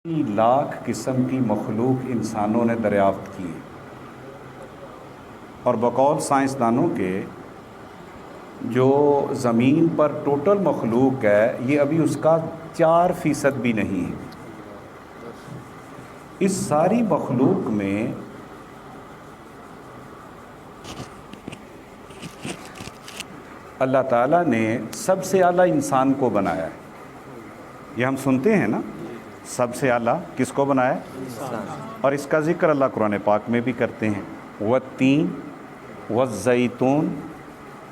لاکھ قسم کی مخلوق انسانوں نے دریافت کی ہے، اور بقول سائنسدانوں کے جو زمین پر ٹوٹل مخلوق ہے یہ ابھی اس کا 4% بھی نہیں ہے۔ اس ساری مخلوق میں اللہ تعالیٰ نے سب سے اعلیٰ انسان کو بنایا ہے۔ یہ ہم سنتے ہیں نا، سب سے اعلیٰ کس کو بنایا ہے؟ اور اس کا ذکر اللہ قرآن پاک میں بھی کرتے ہیں، والتین والزیتون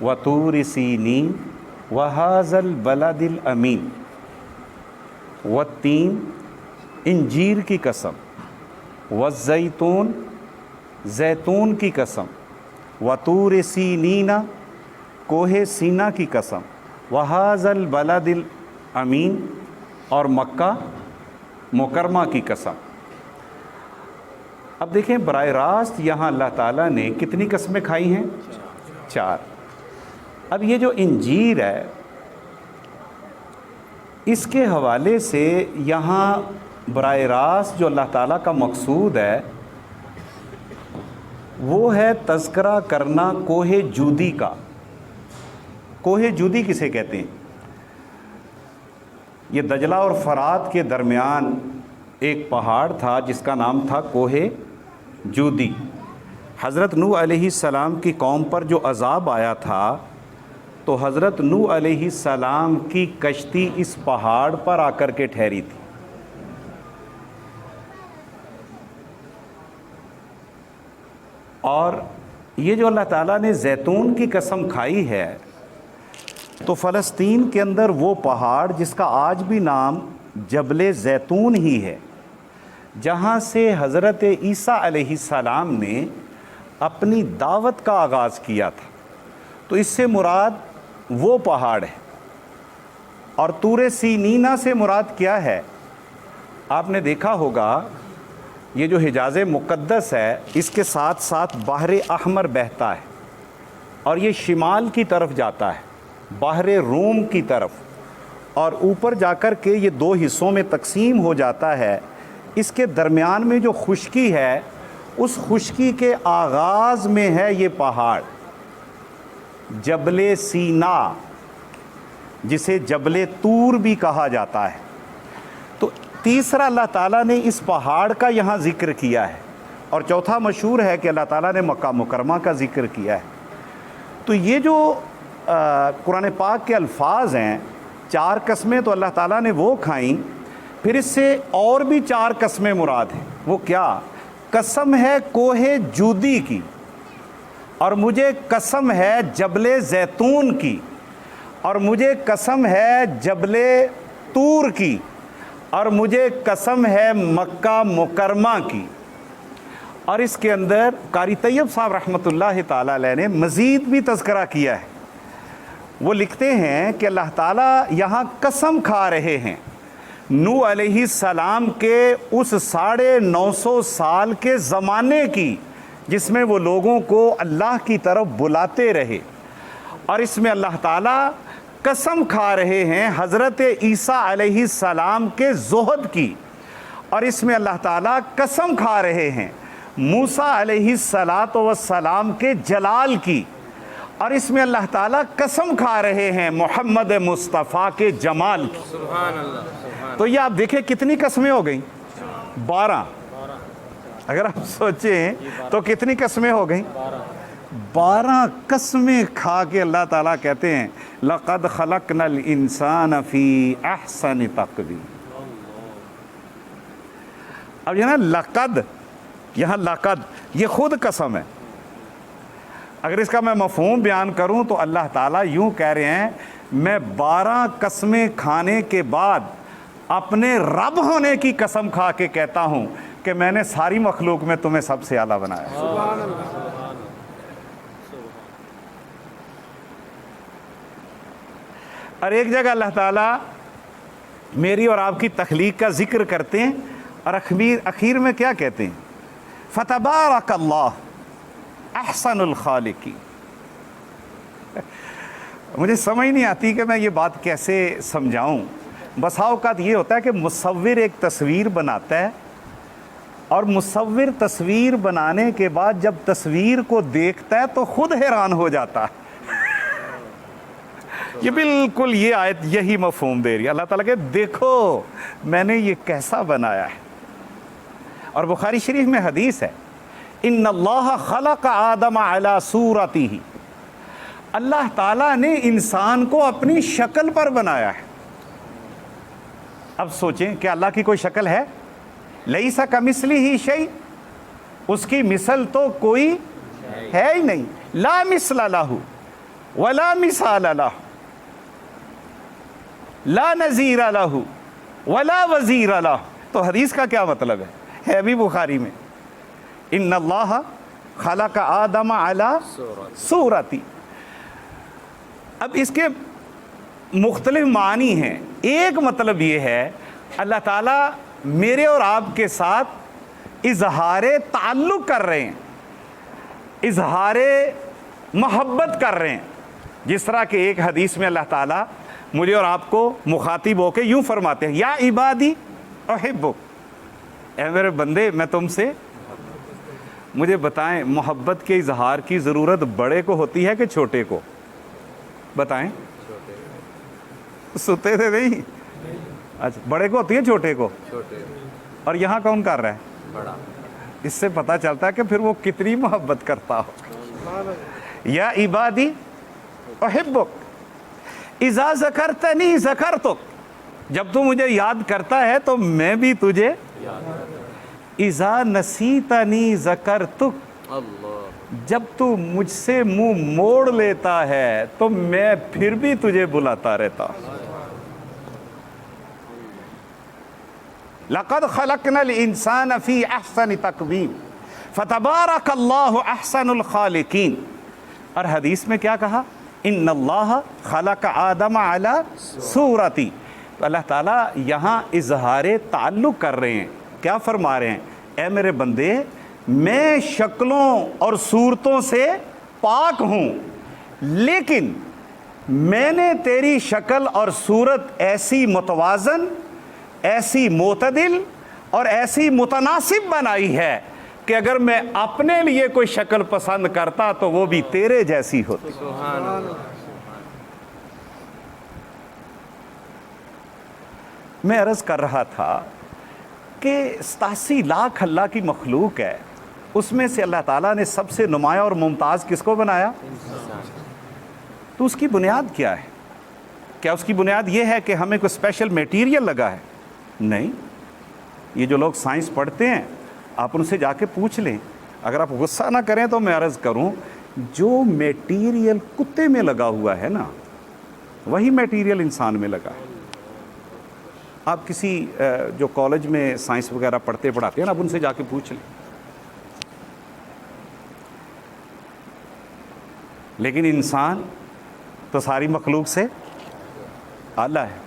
وطور سینین وہذا البلد الامین۔ والتین انجیر کی قسم، والزیتون زیتون کی قسم، وطور سینین کوہ سینا کی قسم، وہذا البلد الامین اور مکہ مکرمہ کی قسم۔ اب دیکھیں براہ راست یہاں اللہ تعالیٰ نے کتنی قسمیں کھائی ہیں؟ 4۔ اب یہ جو انجیر ہے اس کے حوالے سے یہاں براہ راست جو اللہ تعالیٰ کا مقصود ہے وہ ہے تذکرہ کرنا کوہ جودی کا۔ کوہ جودی کسے کہتے ہیں؟ یہ دجلہ اور فرات کے درمیان ایک پہاڑ تھا جس کا نام تھا کوہ جودی۔ حضرت نوح علیہ السلام کی قوم پر جو عذاب آیا تھا تو حضرت نوح علیہ السلام کی کشتی اس پہاڑ پر آ کر کے ٹھہری تھی۔ اور یہ جو اللہ تعالیٰ نے زیتون کی قسم کھائی ہے تو فلسطین کے اندر وہ پہاڑ جس کا آج بھی نام جبل زیتون ہی ہے، جہاں سے حضرت عیسیٰ علیہ السلام نے اپنی دعوت کا آغاز کیا تھا، تو اس سے مراد وہ پہاڑ ہے۔ اور طور سینینا سے مراد کیا ہے؟ آپ نے دیکھا ہوگا یہ جو حجاز مقدس ہے اس کے ساتھ ساتھ بحر احمر بہتا ہے اور یہ شمال کی طرف جاتا ہے، بحر روم کی طرف، اور اوپر جا کر کے یہ 2 حصوں میں تقسیم ہو جاتا ہے۔ اس کے درمیان میں جو خشکی ہے اس خشکی کے آغاز میں ہے یہ پہاڑ جبل سینا، جسے جبل طور بھی کہا جاتا ہے۔ تو تیسرا اللہ تعالیٰ نے اس پہاڑ کا یہاں ذکر کیا ہے، اور چوتھا مشہور ہے کہ اللہ تعالیٰ نے مکہ مکرمہ کا ذکر کیا ہے۔ تو یہ جو قرآن پاک کے الفاظ ہیں، 4 قسمیں تو اللہ تعالیٰ نے وہ کھائیں، پھر اس سے اور بھی 4 قسمیں مراد ہیں۔ وہ کیا؟ قسم ہے کوہ جودی کی، اور مجھے قسم ہے جبل زیتون کی، اور مجھے قسم ہے جبل طور کی، اور مجھے قسم ہے مکہ مکرمہ کی۔ اور اس کے اندر قاری طیب صاحب رحمۃ اللہ تعالیٰ علیہ نے مزید بھی تذکرہ کیا ہے۔ وہ لکھتے ہیں کہ اللہ تعالیٰ یہاں قسم کھا رہے ہیں نوح علیہ السلام کے اس 950 سال کے زمانے کی جس میں وہ لوگوں کو اللہ کی طرف بلاتے رہے، اور اس میں اللہ تعالیٰ قسم کھا رہے ہیں حضرت عیسیٰ علیہ السلام کے زہد کی، اور اس میں اللہ تعالیٰ قسم کھا رہے ہیں موسیٰ علیہ السلام کے جلال کی، اور اس میں اللہ تعالیٰ قسم کھا رہے ہیں محمد مصطفیٰ کے جمال کی۔ سبحان اللہ۔ تو یہ آپ دیکھیں کتنی قسمیں ہو گئیں؟ 12۔ اگر آپ سوچیں تو کتنی قسمیں ہو گئیں؟ 12 قسمیں کھا کے اللہ تعالیٰ کہتے ہیں لَقَدْ خَلَقْنَا الْإِنسَانَ فِي أَحْسَنِ تَقْوِيمٍ۔ اب یہ نا لقد، یہاں لقد یہ خود قسم ہے۔ اگر اس کا میں مفہوم بیان کروں تو اللہ تعالیٰ یوں کہہ رہے ہیں میں 12 قسمیں کھانے کے بعد اپنے رب ہونے کی قسم کھا کے کہتا ہوں کہ میں نے ساری مخلوق میں تمہیں سب سے اعلیٰ بنایا۔ سبحان اللہ۔ اور ایک جگہ اللہ تعالیٰ میری اور آپ کی تخلیق کا ذکر کرتے ہیں اور اخیر میں کیا کہتے ہیں؟ فَتَبَارَكَ اللَّهُ احسن الخالقین۔ مجھے سمجھ نہیں آتی کہ میں یہ بات کیسے سمجھاؤں، بسا اوقات یہ ہوتا ہے کہ مصور ایک تصویر بناتا ہے اور مصور تصویر بنانے کے بعد جب تصویر کو دیکھتا ہے تو خود حیران ہو جاتا ہے۔ یہ بالکل یہ آیت یہی مفہوم دے رہی ہے، اللہ تعالیٰ کہ دیکھو میں نے یہ کیسا بنایا ہے۔ اور بخاری شریف میں حدیث ہے، ان اللہ خلق آدم علی صورتہ، اللہ تعالیٰ نے انسان کو اپنی شکل پر بنایا ہے۔ اب سوچیں کہ اللہ کی کوئی شکل ہے؟ لیس کمثلہ شیء، اس کی مثل تو کوئی ہے ہی نہیں، لا مثل لہ ولا مثال لہ، لا نظیر لہ ولا وزیر لہ۔ تو حدیث کا کیا مطلب ہے بھی بخاری میں، ان اللہ خلق آدم علی صورتی۔ اب اس کے مختلف معنی ہیں۔ ایک مطلب یہ ہے اللہ تعالیٰ میرے اور آپ کے ساتھ اظہار تعلق کر رہے ہیں، اظہار محبت کر رہے ہیں، جس طرح کہ ایک حدیث میں اللہ تعالیٰ مجھے اور آپ کو مخاطب ہو کے یوں فرماتے ہیں، یا عبادی احبک، اے میرے بندے میں تم سے، مجھے بتائیں محبت کے اظہار کی ضرورت بڑے کو ہوتی ہے کہ چھوٹے کو؟ بتائیں، سوتے تھے نہیں؟ اچھا، بڑے کو ہوتی ہے چھوٹے کو؟ اور یہاں کون کر رہا ہے؟ بڑا۔ اس سے پتہ چلتا ہے کہ پھر وہ کتنی محبت کرتا ہو۔ یا عبادی احبک اذا ذکرتنی ذکرتک، جب تو مجھے یاد کرتا ہے تو میں بھی تجھے، اذا نسیتنی ذکرتک، جب تو مجھ سے منہ موڑ لیتا ہے تو میں پھر بھی تجھے بلاتا رہتا۔ لقد خلقنا الانسان فی احسن تقویم فتبارک اللہ احسن الخالقین۔ اور حدیث میں کیا کہا؟ ان اللہ خلق آدم علی صورتی۔ تو اللہ تعالیٰ یہاں اظہار تعلق کر رہے ہیں، کیا فرما رہے ہیں؟ اے میرے بندے میں شکلوں اور صورتوں سے پاک ہوں، لیکن میں نے تیری شکل اور صورت ایسی متوازن، ایسی معتدل اور ایسی متناسب بنائی ہے کہ اگر میں اپنے لیے کوئی شکل پسند کرتا تو وہ بھی تیرے جیسی ہوتی۔ میں عرض کر رہا تھا کہ 87 لاکھ اللہ کی مخلوق ہے، اس میں سے اللہ تعالیٰ نے سب سے نمایاں اور ممتاز کس کو بنایا؟ تو اس کی بنیاد کیا ہے؟ کیا اس کی بنیاد یہ ہے کہ ہمیں کوئی اسپیشل میٹیریل لگا ہے؟ نہیں۔ یہ جو لوگ سائنس پڑھتے ہیں آپ ان سے جا کے پوچھ لیں، اگر آپ غصہ نہ کریں تو میں عرض کروں، جو میٹیریل کتے میں لگا ہوا ہے نا وہی میٹیریل انسان میں لگا ہے۔ آپ کسی جو کالج میں سائنس وغیرہ پڑھاتے ہیں نا، آپ ان سے جا کے پوچھ لیں۔ لیکن انسان تو ساری مخلوق سے اعلیٰ ہے۔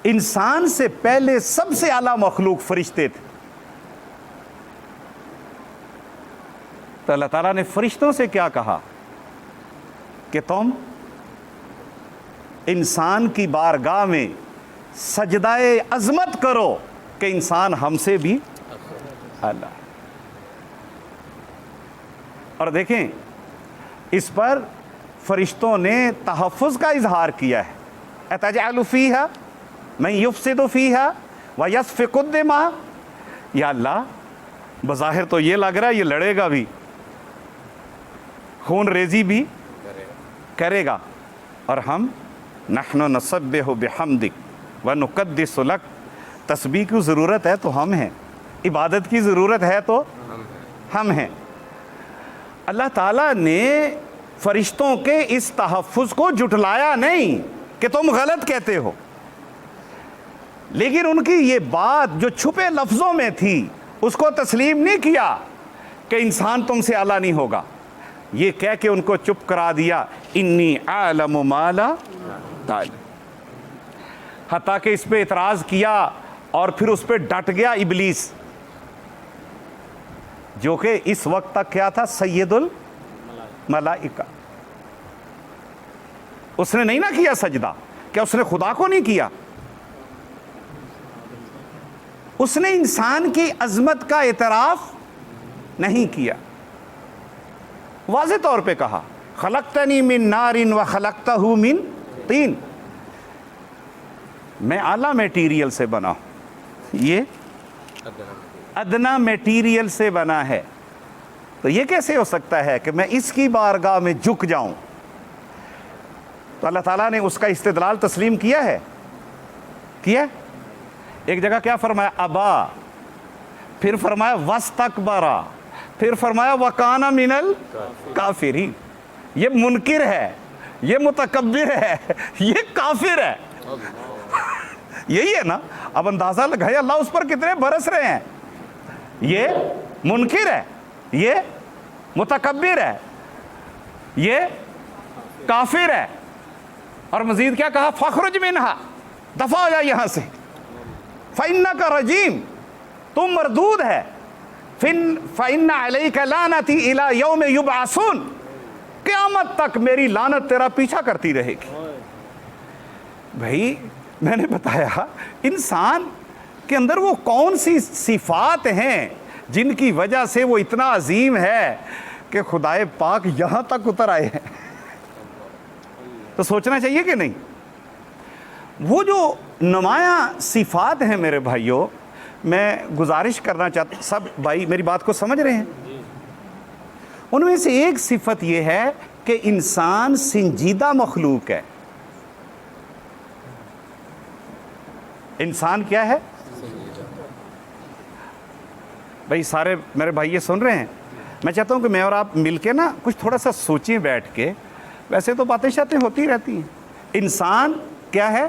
انسان سے پہلے سب سے اعلیٰ مخلوق فرشتے تھے۔ تو اللہ تعالیٰ نے فرشتوں سے کیا کہا کہ تم انسان کی بارگاہ میں سجدہ عظمت کرو کہ انسان ہم سے بھی اعلیٰ ہے۔ اور دیکھیں اس پر فرشتوں نے تحفظ کا اظہار کیا ہے، اَتَجْعَلُ فِيهَا مَن يُفْسِدُ فِيهَا وَيَسْفِكُ الدِّمَاءَ، یا اللہ بظاہر تو یہ لگ رہا ہے یہ لڑے گا بھی، خون ریزی بھی کرے گا، اور ہم نحن نسبح بحمدک ونقدس لک، تسبیح کی ضرورت ہے تو ہم ہیں، عبادت کی ضرورت ہے تو ہم ہیں۔ اللہ تعالیٰ نے فرشتوں کے اس تحفظ کو جھٹلایا نہیں کہ تم غلط کہتے ہو، لیکن ان کی یہ بات جو چھپے لفظوں میں تھی اس کو تسلیم نہیں کیا کہ انسان تم سے اعلیٰ نہیں ہوگا، یہ کہہ کے ان کو چپ کرا دیا، انی اعلم ما لا تعلم۔ حتیٰ کہ اس پہ اعتراض کیا اور پھر اس پہ ڈٹ گیا ابلیس، جو کہ اس وقت تک کیا تھا؟ سید الملائکہ۔ اس نے نہیں نہ کیا سجدہ، کیا اس نے خدا کو نہیں کیا؟ اس نے انسان کی عظمت کا اعتراف نہیں کیا. واضح طور پہ کہا خلقتنی من نار و خلقتہ من طین، میں اعلیٰ میٹیریل سے بنا ہوں، یہ ادنا میٹیریل سے بنا ہے. تو یہ کیسے ہو سکتا ہے کہ میں اس کی بارگاہ میں جھک جاؤں؟ تو اللہ تعالیٰ نے اس کا استدلال تسلیم کیا ہے. ایک جگہ کیا فرمایا؟ ابا، پھر فرمایا واستکبرا، پھر فرمایا وکانا من الکافرین. یہ منکر ہے، یہ متکبر ہے، یہ کافر ہے. یہی ہے نا؟ اب اندازہ لگائے اللہ اس پر کتنے برس رہے ہیں. یہ منکر ہے، یہ متکبر ہے، یہ کافر ہے. اور مزید کیا کہا؟ فخرج منہا، دفع ہو جائے یہاں سے، فإنک رجیم، تم مردود ہے، فإن علیک لعنتی الی یوم یبعثون، قیامت تک میری لعنت تیرا پیچھا کرتی رہے گی. بھائی میں نے بتایا انسان کے اندر وہ کون سی صفات ہیں جن کی وجہ سے وہ اتنا عظیم ہے کہ خدائے پاک یہاں تک اتر آئے ہیں. تو سوچنا چاہیے کہ نہیں؟ وہ جو نمایاں صفات ہیں میرے بھائیوں، میں گزارش کرنا چاہتا ہوں، سب بھائی میری بات کو سمجھ رہے ہیں؟ ان میں سے ایک صفت یہ ہے کہ انسان سنجیدہ مخلوق ہے. انسان کیا ہے بھائی؟ سارے میرے بھائی یہ سن رہے ہیں؟ میں چاہتا ہوں کہ میں اور آپ مل کے نا کچھ تھوڑا سا سوچیں بیٹھ کے. ویسے تو باتیں شاتیں ہوتی رہتی ہیں. انسان کیا ہے؟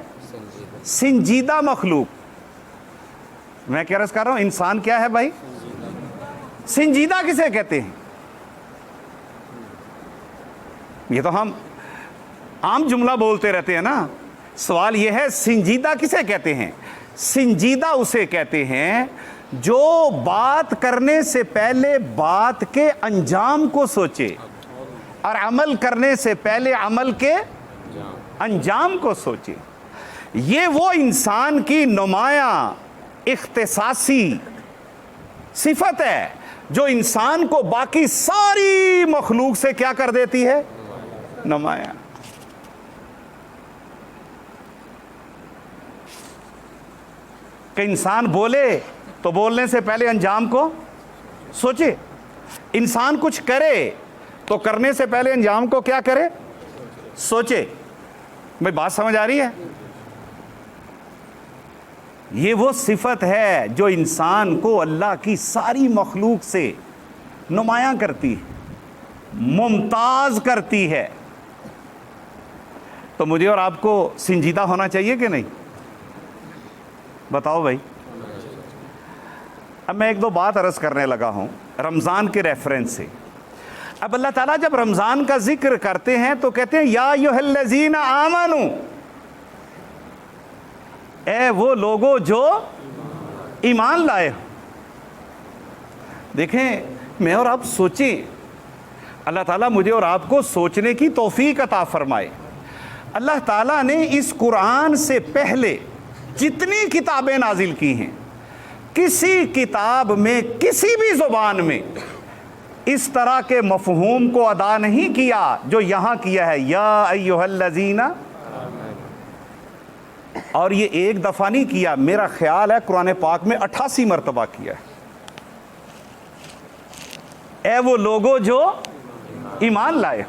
سنجیدہ مخلوق. میں کیا عرض کر رہا ہوں؟ انسان کیا ہے بھائی؟ سنجیدہ کسے کہتے ہیں؟ یہ تو ہم عام جملہ بولتے رہتے ہیں نا. سوال یہ ہے سنجیدہ کسے کہتے ہیں؟ سنجیدہ اسے کہتے ہیں جو بات کرنے سے پہلے بات کے انجام کو سوچے اور عمل کرنے سے پہلے عمل کے انجام کو سوچے. یہ وہ انسان کی نمایاں اختصاصی صفت ہے جو انسان کو باقی ساری مخلوق سے کیا کر دیتی ہے؟ نمایاں. کہ انسان بولے تو بولنے سے پہلے انجام کو سوچے. انسان کچھ کرے تو کرنے سے پہلے انجام کو کیا کرے؟ سوچے. بھئی بات سمجھ آ رہی ہے؟ یہ وہ صفت ہے جو انسان کو اللہ کی ساری مخلوق سے نمایاں کرتی ہے، ممتاز کرتی ہے. تو مجھے اور آپ کو سنجیدہ ہونا چاہیے کہ نہیں؟ بتاؤ بھائی. اب میں ایک دو بات عرض کرنے لگا ہوں رمضان کے ریفرنس سے. اب اللہ تعالیٰ جب رمضان کا ذکر کرتے ہیں تو کہتے ہیں یا ایھا الذین آمنوا، اے وہ لوگوں جو ایمان لائے. دیکھیں میں اور آپ سوچیں، اللہ تعالیٰ مجھے اور آپ کو سوچنے کی توفیق عطا فرمائے. اللہ تعالیٰ نے اس قرآن سے پہلے جتنی کتابیں نازل کی ہیں، کسی کتاب میں کسی بھی زبان میں اس طرح کے مفہوم کو ادا نہیں کیا جو یہاں کیا ہے یا ایھا الذین. اور یہ ایک دفعہ نہیں کیا، میرا خیال ہے قرآن پاک میں 88 مرتبہ کیا ہے. اے وہ لوگوں جو ایمان لائے.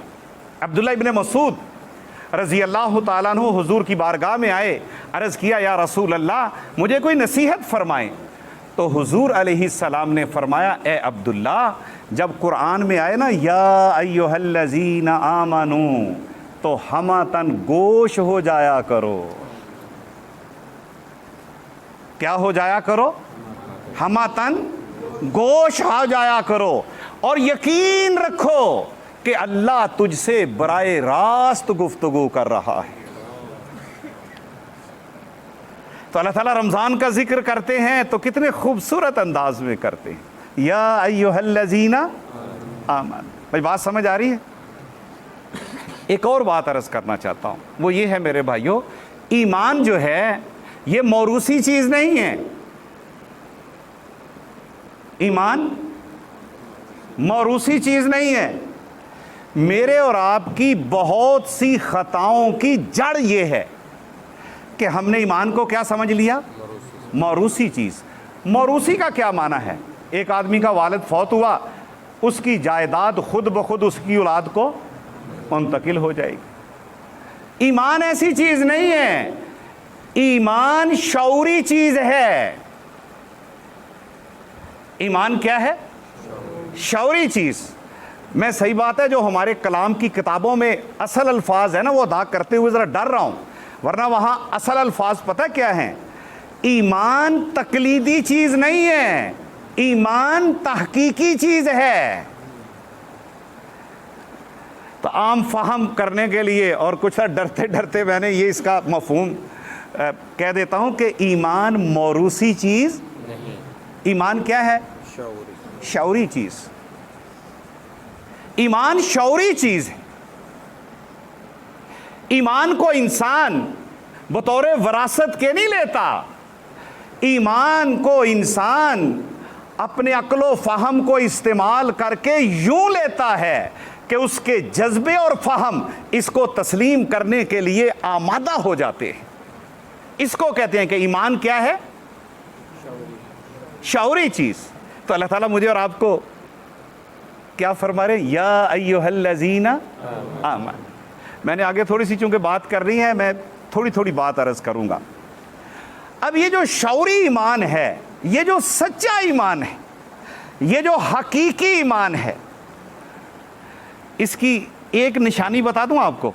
عبداللہ ابن مسعود رضی اللہ تعالیٰ عنہ حضور کی بارگاہ میں آئے، عرض کیا یا رسول اللہ مجھے کوئی نصیحت فرمائیں. تو حضور علیہ السلام نے فرمایا اے عبداللہ جب قرآن میں آئے نا یا ایھا الذین آمنوا تو ہمتن گوش ہو جایا کرو. کیا ہو جایا کرو؟ ہمتن گوش ہو جایا کرو، اور یقین رکھو کہ اللہ تجھ سے براہ راست گفتگو کر رہا ہے. تو اللہ تعالیٰ رمضان کا ذکر کرتے ہیں تو کتنے خوبصورت انداز میں کرتے ہیں یا ایھا الذین آمنوا. بھائی بات سمجھ آ رہی ہے؟ ایک اور بات عرض کرنا چاہتا ہوں، وہ یہ ہے میرے بھائیوں، ایمان جو ہے یہ موروثی چیز نہیں ہے. ایمان موروثی چیز نہیں ہے. میرے اور آپ کی بہت سی خطاؤں کی جڑ یہ ہے کہ ہم نے ایمان کو کیا سمجھ لیا؟ موروثی چیز. موروثی کا کیا معنی ہے؟ ایک آدمی کا والد فوت ہوا، اس کی جائیداد خود بخود اس کی اولاد کو منتقل ہو جائے گی. ایمان ایسی چیز نہیں ہے، ایمان شعوری چیز ہے. ایمان کیا ہے؟ شعوری چیز. میں صحیح بات ہے جو ہمارے کلام کی کتابوں میں اصل الفاظ ہے نا وہ ادا کرتے ہوئے ذرا ڈر رہا ہوں، ورنہ وہاں اصل الفاظ پتہ کیا ہیں؟ ایمان تقلیدی چیز نہیں ہے، ایمان تحقیقی چیز ہے. تو عام فہم کرنے کے لیے اور کچھ ڈرتے ڈرتے میں نے یہ اس کا مفہوم کہہ دیتا ہوں کہ ایمان موروثی چیز نہیں. ایمان کیا ہے؟ شعوری چیز. ایمان شعوری چیز ہے. ایمان کو انسان بطور وراثت کے نہیں لیتا، ایمان کو انسان اپنے عقل و فہم کو استعمال کر کے یوں لیتا ہے کہ اس کے جذبے اور فہم اس کو تسلیم کرنے کے لیے آمادہ ہو جاتے ہیں. اس کو کہتے ہیں کہ ایمان کیا ہے؟ شعوری چیز. تو اللہ تعالیٰ مجھے اور آپ کو کیا فرما رہے ہیں؟ یا ایھا الذین آمنوا. میں نے آگے تھوڑی سی چونکہ بات کر رہی ہے، میں تھوڑی تھوڑی بات عرض کروں گا. اب یہ جو شعوری ایمان ہے، یہ جو سچا ایمان ہے، یہ جو حقیقی ایمان ہے، اس کی ایک نشانی بتا دوں آپ کو.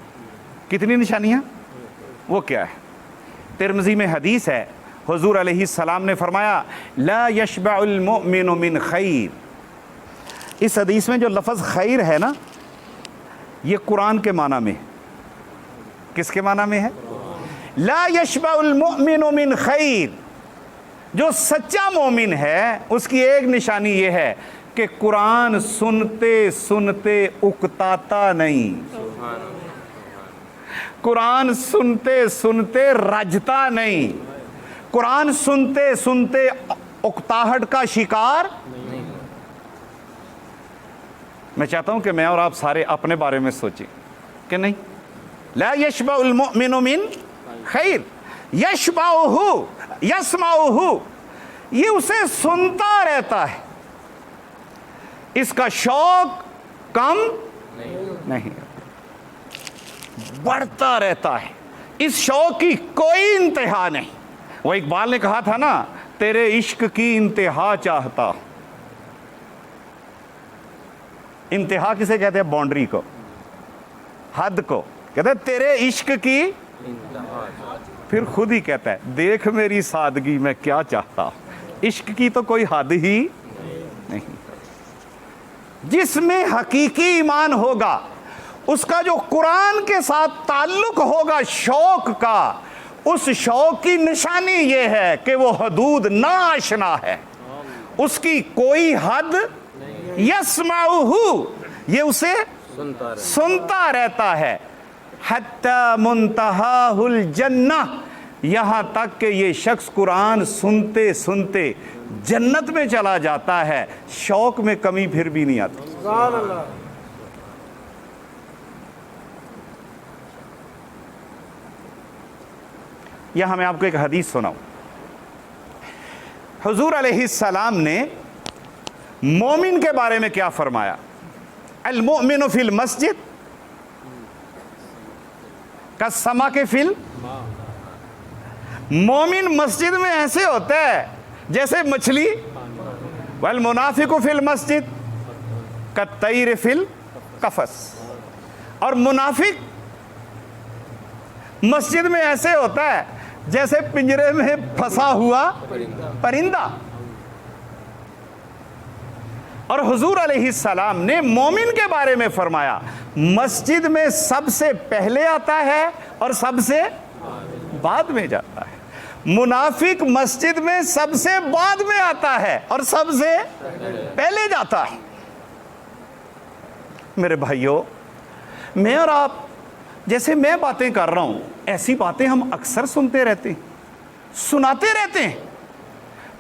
کتنی نشانیاں؟ وہ کیا ہے؟ ترمذی میں حدیث ہے، حضور علیہ السلام نے فرمایا لا یشبع المؤمن من خیر. اس حدیث میں جو لفظ خیر ہے نا، یہ قرآن کے معنی میں. کس کے معنی میں ہے؟ لا یشبع المؤمن من خیر. جو سچا مومن ہے اس کی ایک نشانی یہ ہے کہ قرآن سنتے سنتے اکتاتا نہیں، قرآن سنتے سنتے رجتا نہیں، قرآن سنتے سنتے اکتاہٹ کا شکار. میں چاہتا ہوں کہ میں اور آپ سارے اپنے بارے میں سوچیں کہ نہیں. لا یشبع المؤمن من خیر یشبعہ یسمعہ. یہ اسے سنتا رہتا ہے، اس کا شوق کم نہیں، بڑھتا رہتا ہے. اس شوق کی کوئی انتہا نہیں. وہ اقبال نے کہا تھا نا، تیرے عشق کی انتہا چاہتا. انتہا کسے کہتے ہیں؟ باؤنڈری کو، حد کو کہتے ہیں تیرے عشق کی. پھر خود ہی کہتا ہے دیکھ میری سادگی میں کیا چاہتا. عشق کی تو کوئی حد ہی نہیں. جس میں حقیقی ایمان ہوگا، اس کا جو قرآن کے ساتھ تعلق ہوگا شوق کا، اس شوق کی نشانی یہ ہے کہ وہ حدود ناآشنا ہے، اس کی کوئی حد. یسمعہ، یہ اسے سنتا رہتا ہے. حتی منتہاہ الجنہ، یہاں تک کہ یہ شخص قرآن سنتے سنتے جنت میں چلا جاتا ہے، شوق میں کمی پھر بھی نہیں آتی. سبحان اللہ. یہاں میں آپ کو ایک حدیث سناؤں. حضور علیہ السلام نے مومن کے بارے میں کیا فرمایا؟ المؤمن فی المسجد کالسمک فی الماء. مومن مسجد میں ایسے ہوتا ہے جیسے مچھلی. والمنافق فی المسجد کالطیر فی القفص. اور منافق مسجد میں ایسے ہوتا ہے جیسے پنجرے میں پھنسا ہوا پرندہ. اور حضور علیہ السلام نے مومن کے بارے میں فرمایا مسجد میں سب سے پہلے آتا ہے اور سب سے بعد میں جاتا ہے. منافق مسجد میں سب سے بعد میں آتا ہے اور سب سے پہلے جاتا ہے. میرے بھائیوں، میں اور آپ جیسے میں باتیں کر رہا ہوں ایسی باتیں ہم اکثر سنتے رہتے ہیں، سناتے رہتے ہیں.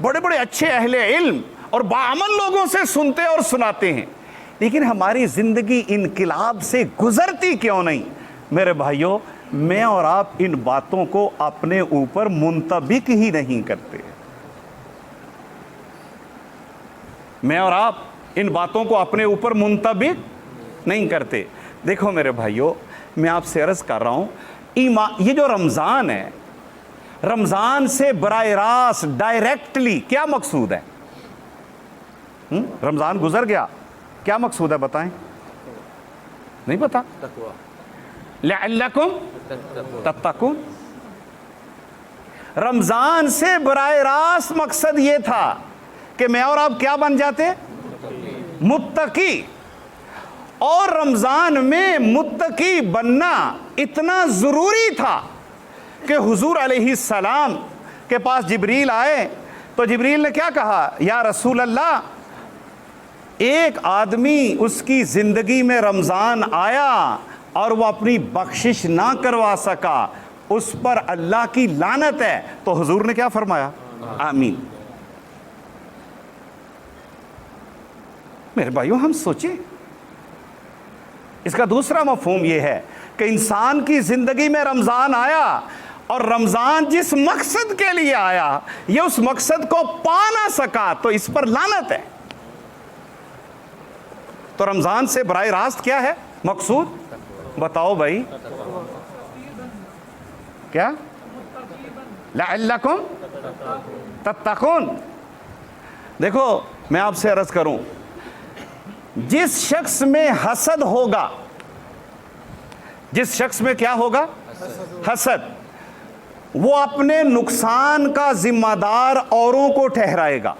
بڑے بڑے اچھے اہل علم اور باعمل لوگوں سے سنتے اور سناتے ہیں، لیکن ہماری زندگی انقلاب سے گزرتی کیوں نہیں؟ میرے بھائیوں، میں اور آپ ان باتوں کو اپنے اوپر منطبق ہی نہیں کرتے، میں اور آپ ان باتوں کو اپنے اوپر منطبق نہیں کرتے۔ دیکھو میرے بھائیوں، میں آپ سے عرض کر رہا ہوں، یہ جو رمضان ہے، رمضان سے براہ راست ڈائریکٹلی کیا مقصود ہے؟ رمضان گزر گیا، کیا مقصود ہے بتائیں؟ نہیں پتا؟ لعلکم تتقون۔ رمضان سے براہ راست مقصد یہ تھا کہ میں اور آپ کیا بن جاتے؟ متقی۔ اور رمضان میں متقی بننا اتنا ضروری تھا کہ حضور علیہ السلام کے پاس جبریل آئے تو جبریل نے کیا کہا؟ یا رسول اللہ، ایک آدمی اس کی زندگی میں رمضان آیا اور وہ اپنی بخشش نہ کروا سکا، اس پر اللہ کی لعنت ہے۔ تو حضور نے کیا فرمایا؟ آمین۔ میرے بھائیوں، ہم سوچیں، اس کا دوسرا مفہوم یہ ہے کہ انسان کی زندگی میں رمضان آیا اور رمضان جس مقصد کے لیے آیا یہ اس مقصد کو پا نہ سکا تو اس پر لعنت ہے۔ تو رمضان سے براہ راست کیا ہے مقصود؟ بتاؤ بھائی، کیا؟ لعلکم تتقون۔ دیکھو میں آپ سے عرض کروں، جس شخص میں حسد ہوگا، جس شخص میں کیا ہوگا؟ حسد، وہ اپنے نقصان کا ذمہ دار اوروں کو ٹھہرائے گا۔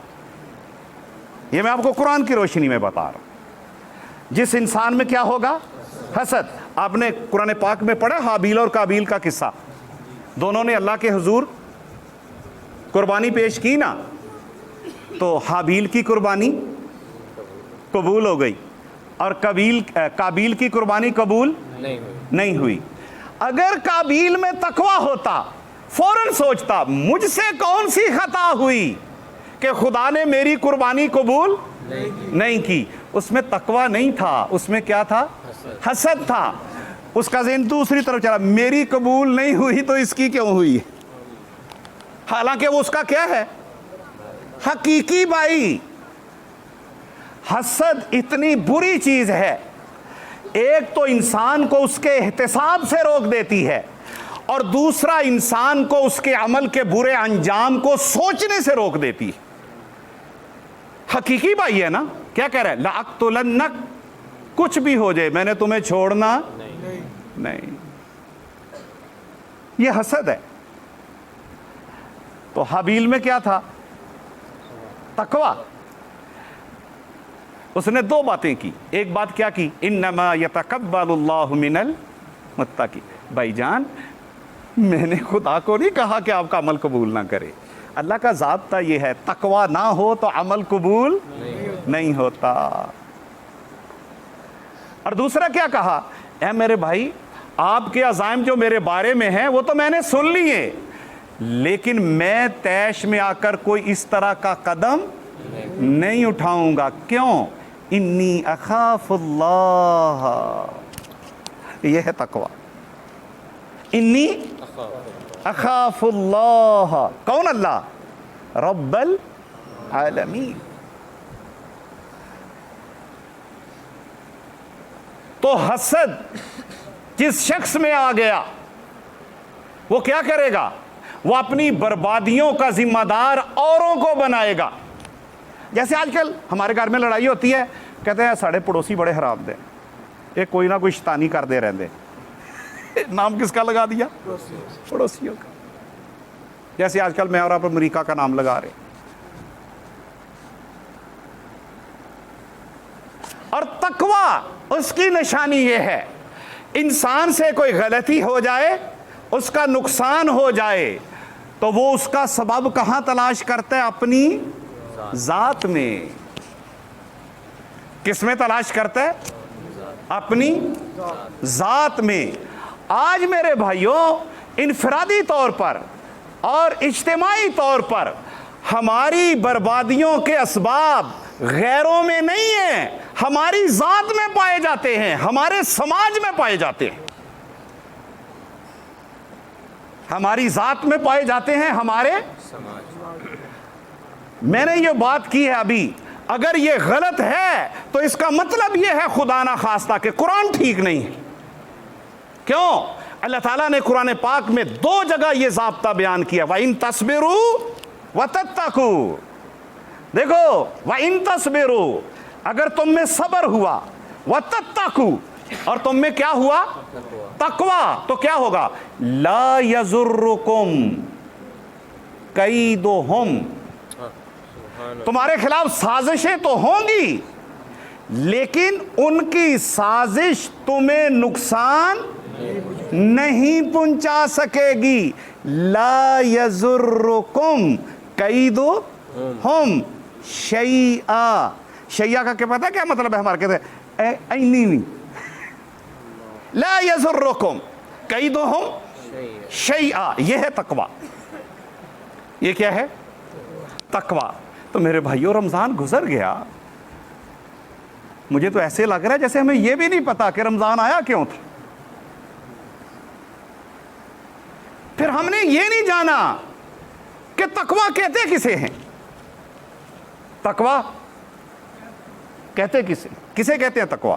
یہ میں آپ کو قرآن کی روشنی میں بتا رہا ہوں۔ جس انسان میں کیا ہوگا؟ حسد۔ آپ نے قرآن پاک میں پڑھا حابیل اور قابیل کا قصہ، دونوں نے اللہ کے حضور قربانی پیش کی نا، تو حابیل کی قربانی قبول ہو گئی اور قابیل کی قربانی قبول نہیں ہوئی۔ اگر قابیل میں تقوی ہوتا، فوراً سوچتا مجھ سے کون سی خطا ہوئی کہ خدا نے میری قربانی قبول نہیں کی۔ اس میں تقوی نہیں تھا، اس میں کیا تھا؟ حسد تھا۔ اس کا ذہن دوسری طرف چلا، میری قبول نہیں ہوئی تو اس کی کیوں ہوئی؟ حالانکہ وہ اس کا کیا ہے؟ حقیقی بھائی۔ حسد اتنی بری چیز ہے، ایک تو انسان کو اس کے احتساب سے روک دیتی ہے، اور دوسرا انسان کو اس کے عمل کے برے انجام کو سوچنے سے روک دیتی ہے۔ حقیقی بھائی ہے نا، کیا کہہ رہا ہے؟ لَأَقْتُلَنَّكَ، کچھ بھی ہو جائے میں نے تمہیں چھوڑنا نہیں۔ یہ حسد ہے۔ تو حابیل میں کیا تھا؟ تقوی۔ اس نے دو باتیں کی۔ ایک بات کیا کی؟ انما یتقبل اللہ من المتقین۔ بھائی جان، میں نے خدا کو نہیں کہا کہ آپ کا عمل قبول نہ کرے، اللہ کا ضابطہ یہ ہے، تقوی نہ ہو تو عمل قبول نہیں ہوتا۔ اور دوسرا کیا کہا؟ اے میرے بھائی، آپ کے عزائم جو میرے بارے میں ہیں وہ تو میں نے سن لیے، لیکن میں طیش میں آ کر کوئی اس طرح کا قدم نہیں اٹھاؤں گا۔ کیوں؟ انی اخاف اللہ۔ یہ ہے تقوی۔ انی اخاف اللہ۔ کون اللہ؟ رب العالمین۔ تو حسد جس شخص میں آ گیا وہ کیا کرے گا؟ وہ اپنی بربادیوں کا ذمہ دار اوروں کو بنائے گا۔ جیسے آج کل ہمارے گھر میں لڑائی ہوتی ہے، کہتے ہیں ساڑھے پڑوسی بڑے حرام دے، ایک کوئی نہ کوئی شیطانی کر دے رہتے۔ نام کس کا لگا دیا؟ پڑوسیوں کا۔ جیسے آج کل میں اور آپ امریکہ کا نام لگا رہے۔ اور تقوی اس کی نشانی یہ ہے، انسان سے کوئی غلطی ہو جائے، اس کا نقصان ہو جائے، تو وہ اس کا سبب کہاں تلاش کرتا ہے؟ اپنی ذات میں۔ کس میں تلاش کرتا ہے؟ اپنی ذات میں۔ آج میرے بھائیوں، انفرادی طور پر اور اجتماعی طور پر ہماری بربادیوں کے اسباب غیروں میں نہیں ہیں، ہماری ذات میں پائے جاتے ہیں، ہمارے سماج میں پائے جاتے ہیں، ہماری ذات میں پائے جاتے ہیں، ہمارے سماج۔ میں نے یہ بات کی ہے ابھی، اگر یہ غلط ہے تو اس کا مطلب یہ ہے خدا نہ خواستہ کہ قرآن ٹھیک نہیں ہے۔ کیوں؟ اللہ تعالیٰ نے قرآن پاک میں 2 جگہ یہ ضابطہ بیان کیا، وَإِن تَصْبِرُوا وَتَتَّقُوا۔ دیکھو وَإِن تَصْبِرُوا، اگر تم میں صبر ہوا، وَتَتَّقُوا، اور تم میں کیا ہوا؟ تقوی، تو کیا ہوگا؟ لَا يَضُرُّكُمْ كَيْدُهُمْ، تمہارے خلاف سازشیں تو ہوں گی لیکن ان کی سازش تمہیں نقصان نہیں پہنچا سکے گی۔ لا یضرکم کیدہم شیئا، شیئا کا کیا پتہ ہے کیا مطلب ہے؟ ہمارے کہتے ہیں اینی نہیں، لا یضرکم کیدہم شیئا، یہ ہے تقوی۔ یہ کیا ہے؟ تقوی۔ تو میرے بھائیو رمضان گزر گیا، مجھے تو ایسے لگ رہا ہے جیسے ہمیں یہ بھی نہیں پتا کہ رمضان آیا کیوں تھا۔ پھر ہم نے یہ نہیں جانا کہ تقوی کہتے کسے ہیں، تقوی کہتے کسے کہتے ہیں تقوی؟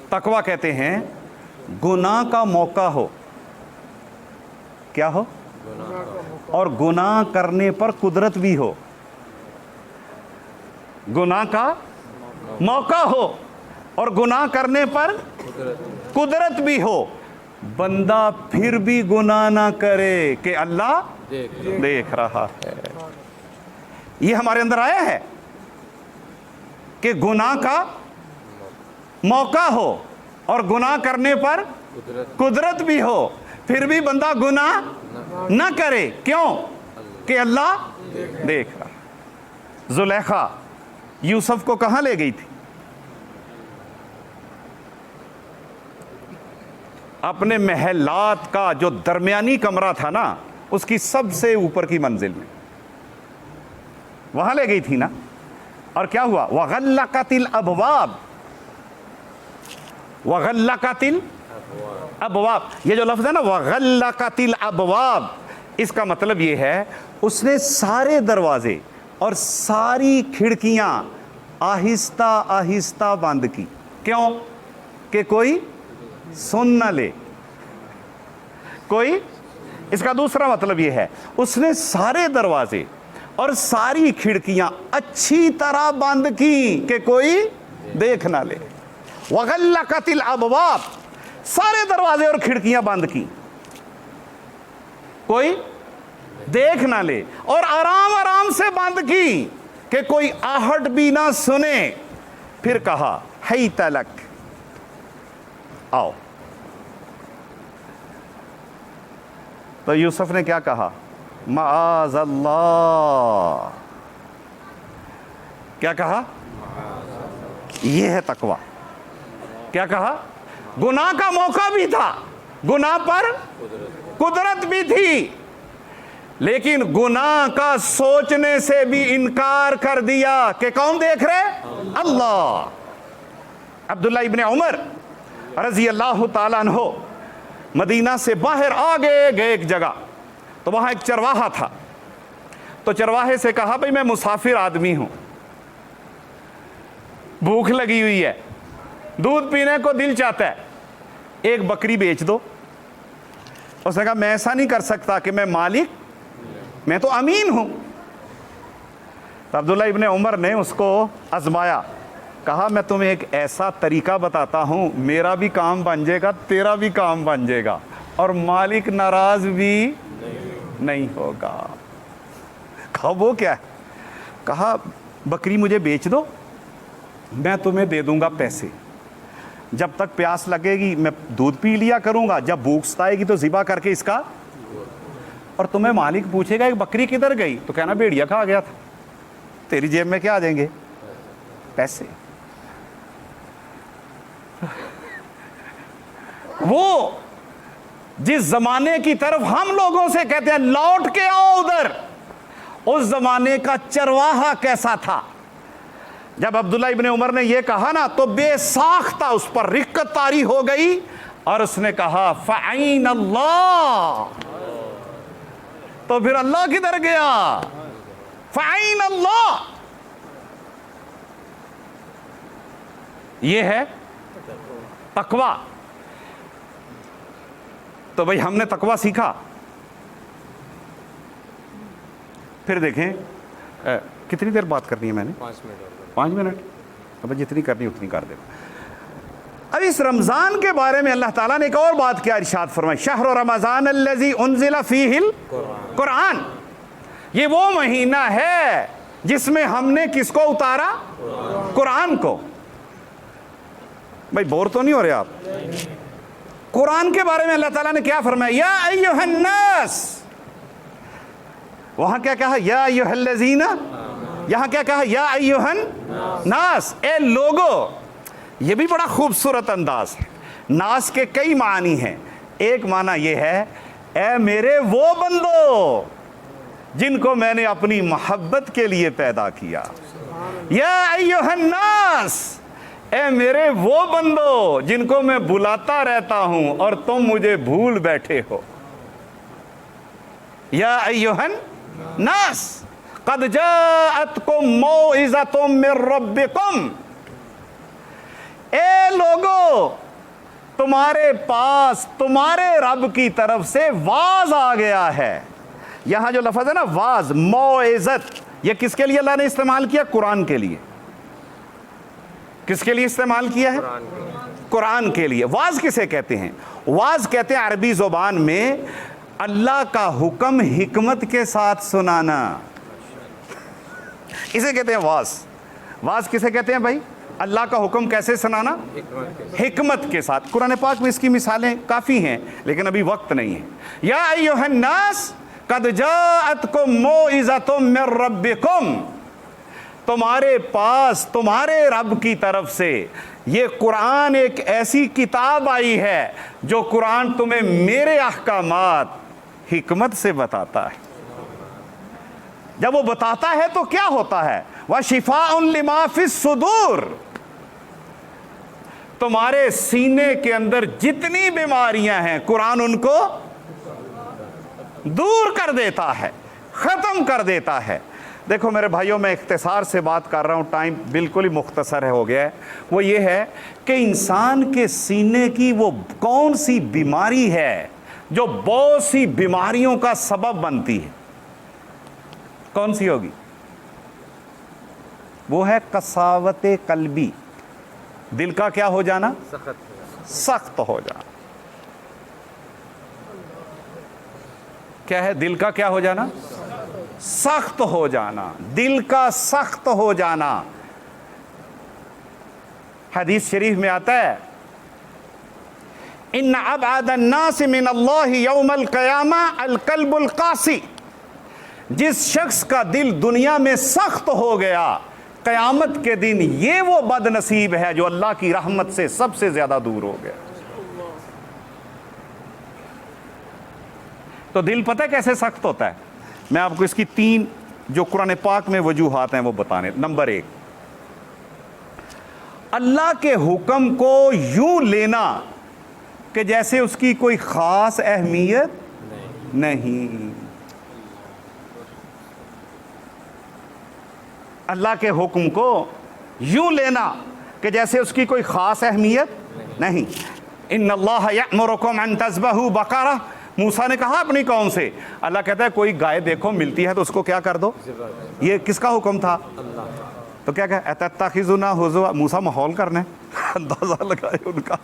تقوی کہتے ہیں گناہ کا موقع ہو، کیا ہو؟ اور گناہ کرنے پر قدرت بھی ہو، گناہ کا موقع ہو اور گناہ کرنے پر قدرت بھی ہو، بندہ پھر بھی گناہ نہ کرے کہ اللہ دیکھ رہا ہے۔ یہ ہمارے اندر آیا ہے کہ گناہ کا موقع ہو اور گناہ کرنے پر قدرت بھی ہو، پھر بھی بندہ گناہ نہ کرے، کیوں؟ کہ اللہ دیکھ رہا۔ زلیخا یوسف کو کہاں لے گئی تھی؟ اپنے محلات کا جو درمیانی کمرہ تھا نا، اس کی سب سے اوپر کی منزل میں، وہاں لے گئی تھی نا۔ اور کیا ہوا؟ وَغَلَّقَتِ الْأَبْوَابِ، وَغَلَّقَتِ الْأَبْوَابِ، یہ جو لفظ ہے نا وَغَلَّقَتِ الْأَبْوَابِ، اس کا مطلب یہ ہے اس نے سارے دروازے اور ساری کھڑکیاں آہستہ آہستہ بند کی، کیوں؟ کہ کوئی سن نہ لے کوئی۔ اس کا دوسرا مطلب یہ ہے اس نے سارے دروازے اور ساری کھڑکیاں اچھی طرح بند کی کہ کوئی دیکھ نہ لے۔ وَغَلَّقَتِ الْأَبْوَابِ، سارے دروازے اور کھڑکیاں بند کی، کوئی دیکھ نہ لے، اور آرام آرام سے بند کی کہ کوئی آہٹ بھی نہ سنے۔ پھر کہا حیت لک، آؤ۔ تو یوسف نے کیا کہا؟ معاذ اللہ، کیا کہا؟ یہ ہے تقوی۔ کیا کہا؟ گناہ کا موقع بھی تھا، گناہ پر قدرت بھی تھی، لیکن گناہ کا سوچنے سے بھی انکار کر دیا کہ کون دیکھ رہے؟ اللہ۔ عبداللہ ابن عمر رضی اللہ تعالیٰ عنہ مدینہ سے باہر آگے گئے ایک جگہ، تو وہاں ایک چرواہا تھا، تو چرواہے سے کہا بھئی میں مسافر آدمی ہوں، بھوک لگی ہوئی ہے، دودھ پینے کو دل چاہتا ہے، ایک بکری بیچ دو۔ اس نے کہا میں ایسا نہیں کر سکتا کہ میں مالک، میں تو امین ہوں۔ تو عبداللہ ابن عمر نے اس کو آزمایا، کہا میں تمہیں ایک ایسا طریقہ بتاتا ہوں، میرا بھی کام بن جائے گا، تیرا بھی کام بن جائے گا، اور مالک ناراض بھی نہیں ہوگا۔ کہا وہ کیا ہے؟ کہا بکری مجھے بیچ دو، میں تمہیں دے دوں گا پیسے، جب تک پیاس لگے گی میں دودھ پی لیا کروں گا، جب بھوک ستائے گی تو ذبح کر کے اس کا، اور تمہیں مالک پوچھے گا ایک بکری کدھر گئی، تو کہنا بھیڑیا کھا گیا تھا، تیری جیب میں کیا آ جائیں گے؟ پیسے۔ وہ جس زمانے کی طرف ہم لوگوں سے کہتے ہیں لوٹ کے آؤ ادھر، اس زمانے کا چرواہا کیسا تھا؟ جب عبداللہ ابن عمر نے یہ کہا نا تو بے ساختہ اس پر رقت طاری ہو گئی اور اس نے کہا فَعَيْنَ اللَّهِ، تو پھر اللہ کدھر گیا؟ فَعَيْنَ اللَّهِ، یہ ہے تقوی۔ تو بھئی ہم نے تقوی سیکھا، پھر دیکھیں کتنی دیر بات کرنی ہے میں نے؟ 5 منٹ، اب جتنی کرنی اتنی کر دیں۔ اب اس رمضان کے بارے میں اللہ تعالیٰ نے ایک اور بات کیا ارشاد فرمائی، شہر رمضان الذی انزل فیہ القرآن، یہ وہ مہینہ ہے جس میں ہم نے کس کو اتارا؟ قرآن کو۔ بھائی بور تو نہیں ہو رہے آپ؟ قرآن کے بارے میں اللہ تعالیٰ نے کیا فرمایا؟ یا ایھا الناس، وہاں کیا کہا؟ یا ایھا الذین، یہاں کیا کہا؟ یا ایھا الناس، اے لوگو۔ یہ بھی بڑا خوبصورت انداز ہے۔ ناس کے کئی معنی ہیں، ایک معنی یہ ہے اے میرے وہ بندو جن کو میں نے اپنی محبت کے لیے پیدا کیا، یا ایھا الناس، اے میرے وہ بندو جن کو میں بلاتا رہتا ہوں اور تم مجھے بھول بیٹھے ہو، یا ایھا الناس قد جاءتکم موعظۃ من ربکم، اے لوگو تمہارے پاس تمہارے رب کی طرف سے واز آ گیا ہے۔ یہاں جو لفظ ہے نا واز، موعظت، یہ کس کے لیے اللہ نے استعمال کیا؟ قرآن کے لیے۔ کس کے لیے استعمال کیا ہے؟ قرآن کے لیے۔ واز کسے کہتے ہیں؟ واز کہتے ہیں عربی زبان میں اللہ کا حکم حکمت کے ساتھ سنانا، اسے کہتے ہیں واز۔ واز کسے کہتے ہیں بھائی؟ اللہ کا حکم کیسے سنانا؟ حکمت کے ساتھ۔ قرآن پاک میں اس کی مثالیں کافی ہیں لیکن ابھی وقت نہیں ہے۔ یا ایھا الناس قد جاءتکم موعظۃ من ربکم، تمہارے پاس تمہارے رب کی طرف سے یہ قرآن ایک ایسی کتاب آئی ہے جو قرآن تمہیں میرے احکامات حکمت سے بتاتا ہے۔ جب وہ بتاتا ہے تو کیا ہوتا ہے؟ وَشِفَاءٌ لِمَا فِي الصُّدُورِ، تمہارے سینے کے اندر جتنی بیماریاں ہیں قرآن ان کو دور کر دیتا ہے، ختم کر دیتا ہے۔ دیکھو میرے بھائیوں، میں اختصار سے بات کر رہا ہوں، ٹائم بالکل ہی مختصر ہو گیا ہے۔ وہ یہ ہے کہ انسان کے سینے کی وہ کون سی بیماری ہے جو بہت سی بیماریوں کا سبب بنتی ہے؟ کون سی ہوگی؟ وہ ہے قساوت قلبی، دل کا کیا ہو جانا؟ سخت ہو جانا۔ کیا ہے؟ دل کا کیا ہو جانا؟ سخت ہو جانا، دل کا سخت ہو جانا۔ حدیث شریف میں آتا ہے ان ابعد الناس من اللہ یوم القیامہ القلب القاسی، جس شخص کا دل دنیا میں سخت ہو گیا قیامت کے دن یہ وہ بد نصیب ہے جو اللہ کی رحمت سے سب سے زیادہ دور ہو گیا۔ تو دل پتہ کیسے سخت ہوتا ہے؟ میں آپ کو اس کی 3 جو قرآن پاک میں وجوہات ہیں وہ بتانے۔ نمبر 1، اللہ کے حکم کو یوں لینا کہ جیسے اس کی کوئی خاص اہمیت نہیں۔ اللہ کے حکم کو یوں لینا کہ جیسے اس کی کوئی خاص اہمیت نہیں۔ ان اللہ یأمرکم ان تذبحوا بقرہ، موسیٰ نے کہا اپنی قوم سے، اللہ کہتا ہے کوئی گائے دیکھو ملتی ہے تو اس کو کیا کر دو۔ یہ کس کا حکم تھا؟ تو کیا کہا؟ اتتخذونہ ہزوا، موسیٰ ماحول کرنے، اندازہ لگائے ان کا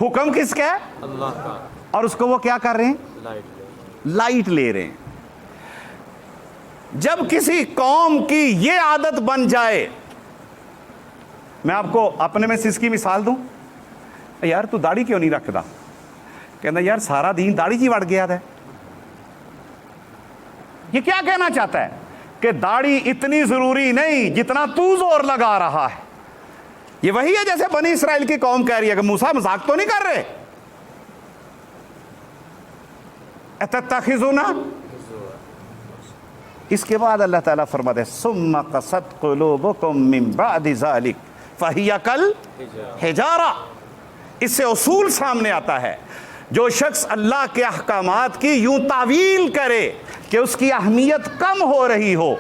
حکم کس کا ہے؟ اللہ کا، اور اس کو وہ کیا کر رہے ہیں؟ لائٹ لے رہے ہیں۔ جب کسی قوم کی یہ عادت بن جائے، میں آپ کو اپنے میں سے اس کی مثال دوں، یار تو داڑھی کیوں نہیں رکھتا؟ کہنا یار سارا دین داڑھی جی وڑ گیا ہے۔ یہ کیا کہنا چاہتا ہے؟ کہ داڑھی اتنی ضروری نہیں جتنا تو زور لگا رہا ہے۔ یہ وہی ہے جیسے بنی اسرائیل کی قوم کہہ رہی ہے کہ موسیٰ مذاق تو نہیں کر رہے؟ اتتخذون. اس کے بعد اللہ تعالیٰ فرماتے ہیں ثم قست قلوبکم من بعد ذلک فہی کالحجارہ. اس سے اصول سامنے آتا ہے، جو شخص اللہ کے احکامات کی یوں تعویل کرے کہ اس کی اہمیت کم ہو رہی ہو،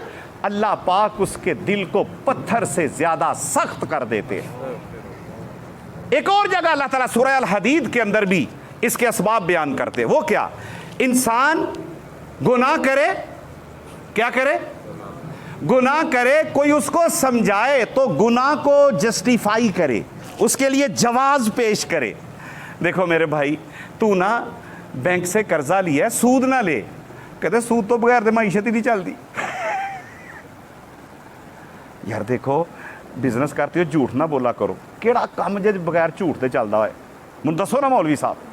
اللہ پاک اس کے دل کو پتھر سے زیادہ سخت کر دیتے ہیں. ایک اور جگہ اللہ تعالیٰ سورہ الحدید کے اندر بھی اس کے اسباب بیان کرتے. وہ کیا؟ انسان گناہ کرے، کیا کرے؟ گناہ کرے، کوئی اس کو سمجھائے تو گناہ کو جسٹیفائی کرے، اس کے لیے جواز پیش کرے. دیکھو میرے بھائی، تو نا بینک سے قرضہ لیا ہے، سود نہ لے. کہتے سود تو بغیر معیشت ہی نہیں چلتی. یار دیکھو بزنس کرتے ہو جھوٹ نہ بولا کرو. کیڑا کام جے بغیر جھوٹ تے چلدا ہے؟ من دسو نا مولوی صاحب.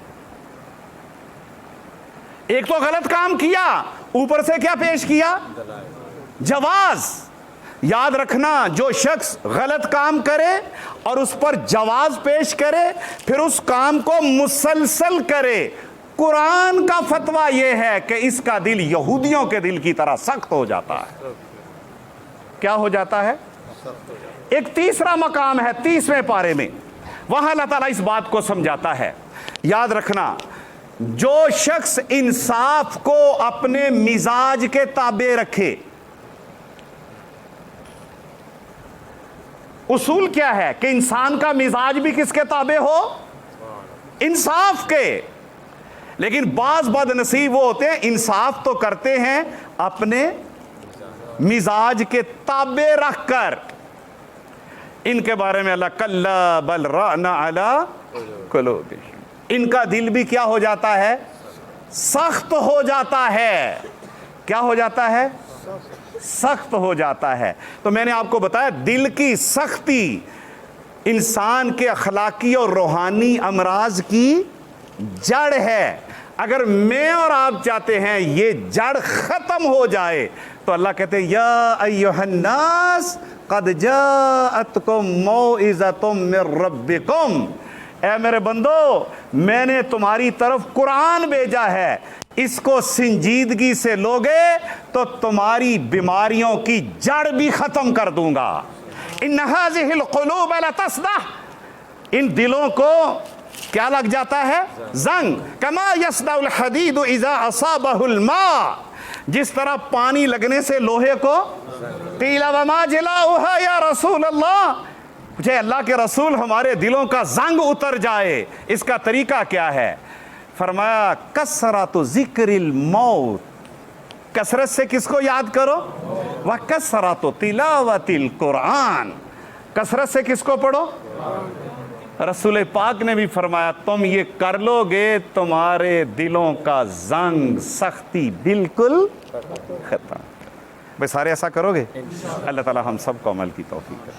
ایک تو غلط کام کیا، اوپر سے کیا پیش کیا؟ جواز. یاد رکھنا، جو شخص غلط کام کرے اور اس پر جواز پیش کرے، پھر اس کام کو مسلسل کرے، قرآن کا فتویٰ یہ ہے کہ اس کا دل یہودیوں کے دل کی طرح سخت ہو جاتا ہے. کیا ہو جاتا ہے؟ ایک تیسرا مقام ہے 30ویں پارے میں، وہاں اللہ تعالیٰ اس بات کو سمجھاتا ہے. یاد رکھنا، جو شخص انصاف کو اپنے مزاج کے تابع رکھے. اصول کیا ہے کہ انسان کا مزاج بھی کس کے تابع ہو؟ انصاف کے. لیکن بعض بد نصیب وہ ہوتے ہیں انصاف تو کرتے ہیں اپنے مزاج کے تابع رکھ کر. ان کے بارے میں اللہ کلا بل ران علی قلوبہم، ان کا دل بھی کیا ہو جاتا ہے؟ سخت ہو جاتا ہے. کیا ہو جاتا ہے؟ سخت ہو جاتا ہے. تو میں نے آپ کو بتایا دل کی سختی انسان کے اخلاقی اور روحانی امراض کی جڑ ہے. اگر میں اور آپ چاہتے ہیں یہ جڑ ختم ہو جائے تو اللہ کہتے ہیں یا ایھا الناس قد جاءتکم موعظۃ من ربکم، اے میرے بندو میں نے تمہاری طرف قرآن بھیجا ہے، اس کو سنجیدگی سے لوگے تو تمہاری بیماریوں کی جڑ بھی ختم کر دوں گا. ان ھذہ القلوب لتصدع، ان دلوں کو کیا لگ جاتا ہے؟ زنگ. کما یصدع الحدید اذا اصابہ الماء، جس طرح پانی لگنے سے لوہے کو. قیل وما جلاؤھا یا رسول اللہ، مجھے اللہ کے رسول ہمارے دلوں کا زنگ اتر جائے، اس کا طریقہ کیا ہے؟ فرمایا کثرت ذکر الموت، کثرت سے کس کو یاد کرو؟ وکثرت تلاوت القرآن، کثرت سے کس کو پڑھو؟ رسول پاک نے بھی فرمایا تم یہ کر لو گے تمہارے دلوں کا زنگ سختی بالکل ختم. بھائی سارے ایسا کرو گے؟ اللہ تعالی ہم سب کو عمل کی توفیق دے.